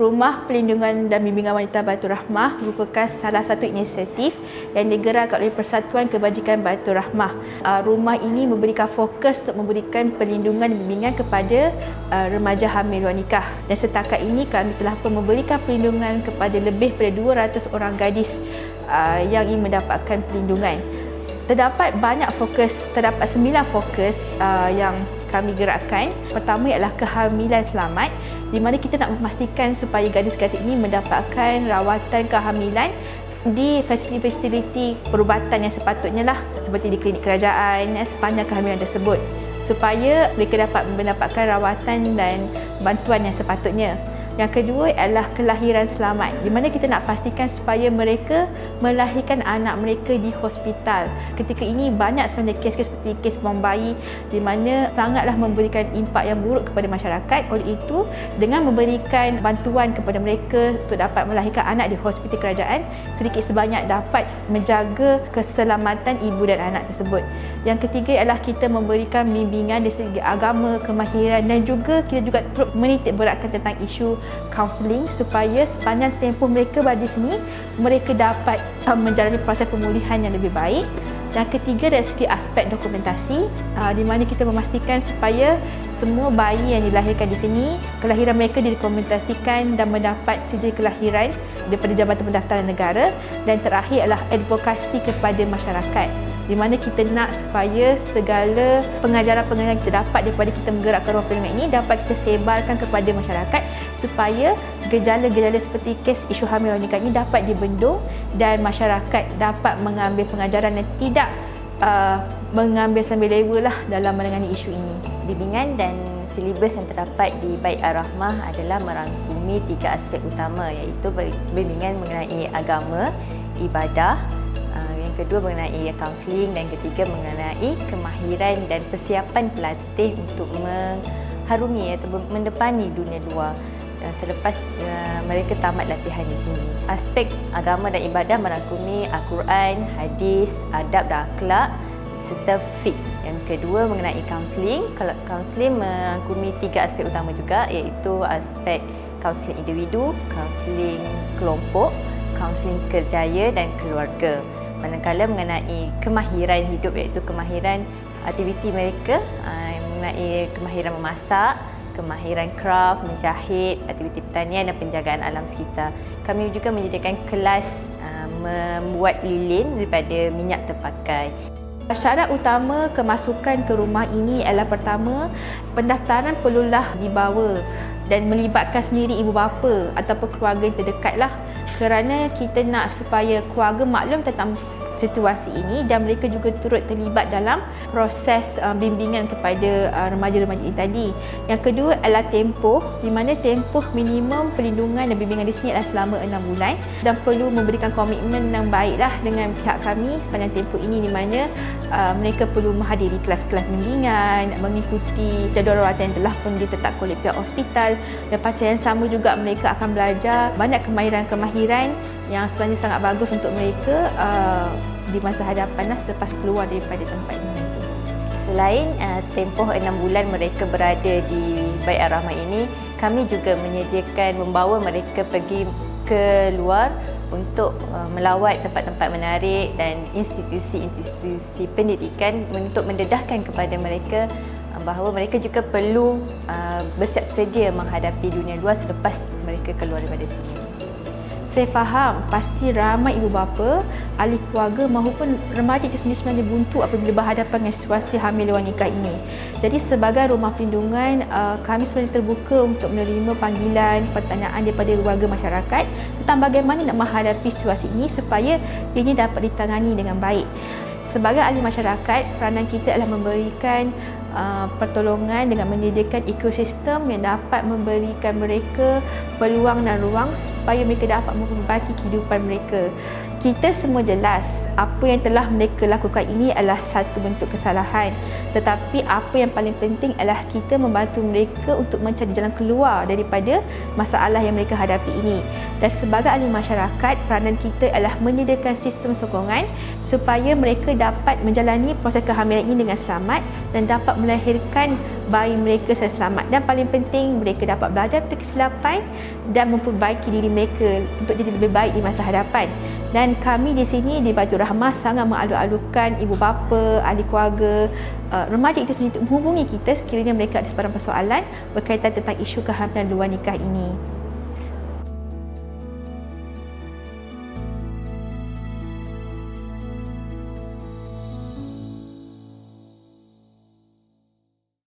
Rumah Pelindungan dan Bimbingan Wanita Baitur Rahmah merupakan salah satu inisiatif yang digerakkan oleh Persatuan Kebajikan Baitur Rahmah. Rumah ini memberikan fokus untuk memberikan perlindungan dan bimbingan kepada remaja hamil luar nikah. Dan setakat ini kami telah pun memberikan perlindungan kepada lebih daripada 200 orang gadis yang ingin mendapatkan perlindungan. Terdapat 9 fokus yang kami gerakkan. Pertama ialah kehamilan selamat, di mana kita nak memastikan supaya gadis-gadis ini mendapatkan rawatan kehamilan di fasiliti perubatan yang sepatutnya lah, seperti di klinik kerajaan sepanjang kehamilan tersebut, supaya mereka dapat mendapatkan rawatan dan bantuan yang sepatutnya. Yang kedua adalah kelahiran selamat, di mana kita nak pastikan supaya mereka melahirkan anak mereka di hospital. Ketika ini banyak sebenarnya kes-kes seperti kes bom bayi, di mana sangatlah memberikan impak yang buruk kepada masyarakat. Oleh itu, dengan memberikan bantuan kepada mereka untuk dapat melahirkan anak di hospital kerajaan, sedikit sebanyak dapat menjaga keselamatan ibu dan anak tersebut. Yang ketiga adalah kita memberikan bimbingan dari segi agama, kemahiran, dan juga kita juga turut menitik beratkan tentang isu kaunseling, supaya sepanjang tempoh mereka berada di sini, mereka dapat menjalani proses pemulihan yang lebih baik. Dan ketiga dari segi aspek dokumentasi, di mana kita memastikan supaya semua bayi yang dilahirkan di sini, kelahiran mereka didokumentasikan dan mendapat sijil kelahiran daripada Jabatan Pendaftaran Negara. Dan terakhir adalah advokasi kepada masyarakat, di mana kita nak supaya segala pengajaran-pengajaran kita dapat daripada kita menggerakkan rumah perlindungan ini dapat kita sebarkan kepada masyarakat, supaya gejala-gejala seperti kes isu hamil luar nikah ini dapat dibendung dan masyarakat dapat mengambil pengajaran dan tidak mengambil sambil lewa lah dalam menangani isu ini. Bimbingan dan silibus yang terdapat di Bait Ar-Rahmah adalah merangkumi 3 aspek utama, iaitu bimbingan mengenai agama, ibadah, yang kedua mengenai kaunseling, dan ketiga mengenai kemahiran dan persiapan pelatih untuk mengharungi atau mendepani dunia luar selepas mereka tamat latihan di sini. Aspek agama dan ibadah merangkumi Al-Quran, hadis, adab dan akhlak serta fiqh. Yang kedua mengenai kaunseling. Kalau kaunseling merangkumi 3 aspek utama juga, iaitu aspek kaunseling individu, kaunseling kelompok, kaunseling kerjaya dan keluarga. Manakala mengenai kemahiran hidup, iaitu kemahiran aktiviti mereka, mengenai kemahiran memasak, kemahiran craft, menjahit, aktiviti pertanian dan penjagaan alam sekitar. Kami juga menyediakan kelas membuat lilin daripada minyak terpakai. Syarat utama kemasukan ke rumah ini adalah, pertama, pendaftaran perlulah dibawa dan melibatkan sendiri ibu bapa ataupun keluarga yang terdekat lah, kerana kita nak supaya keluarga maklum tentang situasi ini dan mereka juga turut terlibat dalam proses bimbingan kepada remaja-remaja ini tadi. Yang kedua adalah tempoh, di mana tempoh minimum perlindungan dan bimbingan di sini adalah selama 6 bulan, dan perlu memberikan komitmen yang baiklah dengan pihak kami sepanjang tempoh ini, di mana mereka perlu menghadiri kelas-kelas bimbingan, mengikuti jadual rawatan yang telah pun ditetapkan oleh pihak hospital, dan pada yang sama juga mereka akan belajar banyak kemahiran-kemahiran yang sebenarnya sangat bagus untuk mereka di masa hadapan selepas keluar daripada tempat ini nanti. Selain tempoh 6 bulan mereka berada di Bait Ar-Rahmah ini, kami juga menyediakan membawa mereka pergi ke luar untuk melawat tempat-tempat menarik dan institusi pendidikan, untuk mendedahkan kepada mereka bahawa mereka juga perlu bersiap sedia menghadapi dunia luar selepas mereka keluar daripada sini. Saya faham pasti ramai ibu bapa, ahli keluarga maupun remaja itu sendiri sebenarnya buntu apabila berhadapan dengan situasi hamil luar nikah ini. Jadi sebagai rumah perlindungan, kami sebenarnya terbuka untuk menerima panggilan, pertanyaan daripada warga masyarakat tentang bagaimana nak menghadapi situasi ini supaya ini dapat ditangani dengan baik. Sebagai ahli masyarakat, peranan kita adalah memberikan pertolongan dengan menyediakan ekosistem yang dapat memberikan mereka peluang dan ruang supaya mereka dapat memperbaiki kehidupan mereka. Kita semua jelas apa yang telah mereka lakukan ini adalah satu bentuk kesalahan, tetapi apa yang paling penting adalah kita membantu mereka untuk mencari jalan keluar daripada masalah yang mereka hadapi ini. Dan sebagai ahli masyarakat, peranan kita adalah menyediakan sistem sokongan supaya mereka dapat menjalani proses kehamilan ini dengan selamat dan dapat melahirkan bayi mereka secara selamat. Dan paling penting, mereka dapat belajar dari kesilapan dan memperbaiki diri mereka untuk jadi lebih baik di masa hadapan. Dan kami di sini di Baitur Rahmah sangat mengalu-alukan ibu bapa, ahli keluarga, remaja itu sendiri untuk menghubungi kita sekiranya mereka ada sebarang persoalan berkaitan tentang isu kehamilan luar nikah ini.